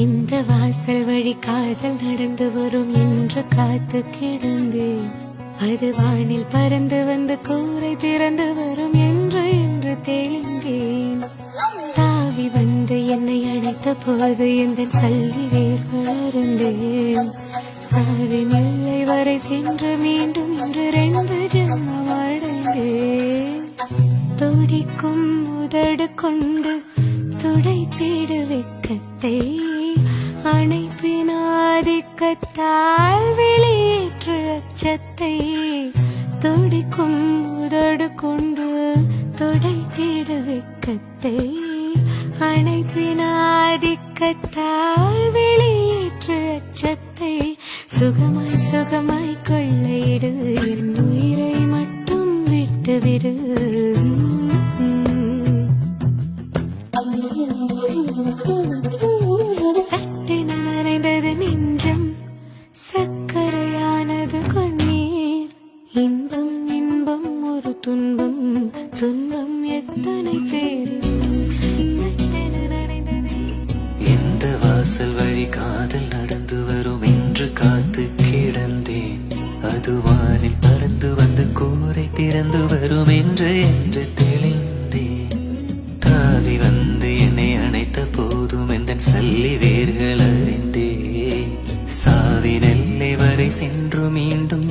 இந்த வாசல் வழி காதல் நடந்து வரும் என்று காத்து கிடந்தேன். அது வானில் பறந்து வந்து கூரை திறந்து வரும் என்று தெளிந்தேன். தாவி வந்து என்னை அழைத்த போது எந்த சல்லி வேர்கள் அருந்தேன். சாவின் எல்லை வரை சென்று மீண்டும் இன்று 2 ஜென்மம் அடைந்தேன். துடிக்கும் உதடு கொண்டு துடை தேடு வெக்கத்தை அணைப்பின் ஆதிக்கத்தால் வெளியேற்று அச்சத்தை. துடிக்கும் உதடு கொண்டு துடை தேடு வெக்கத்தை அணைப்பின் ஆதிக்கத்தால் வெளியேற்று அச்சத்தை. சுகமாய் சுகமாய் கொள்ளையிடு என் உயிரை மட்டும் விட்டுவிடு. சட்டென நனைந்தது நெஞ்சம், சக்கரையானது கண்ணீர். இன்பம் இன்பம் ஒரு துன்பம், துன்பம் எத்தனை பேரின்பம். சட்டென நனைந்தது இந்த வாசல் வழி காதல் நடந்து வரும் என்று காத்து கிடந்தேன். அது வானில் பறந்து வந்து கூரை திறந்து வரும் என்று தெளிந்தேன். தாவி வந்து என்னை அணைத்த போதும் எந்த சல்லி வேர்கள் அறிந்தே. சாவின் எல்லை வரை சென்று மீண்டும்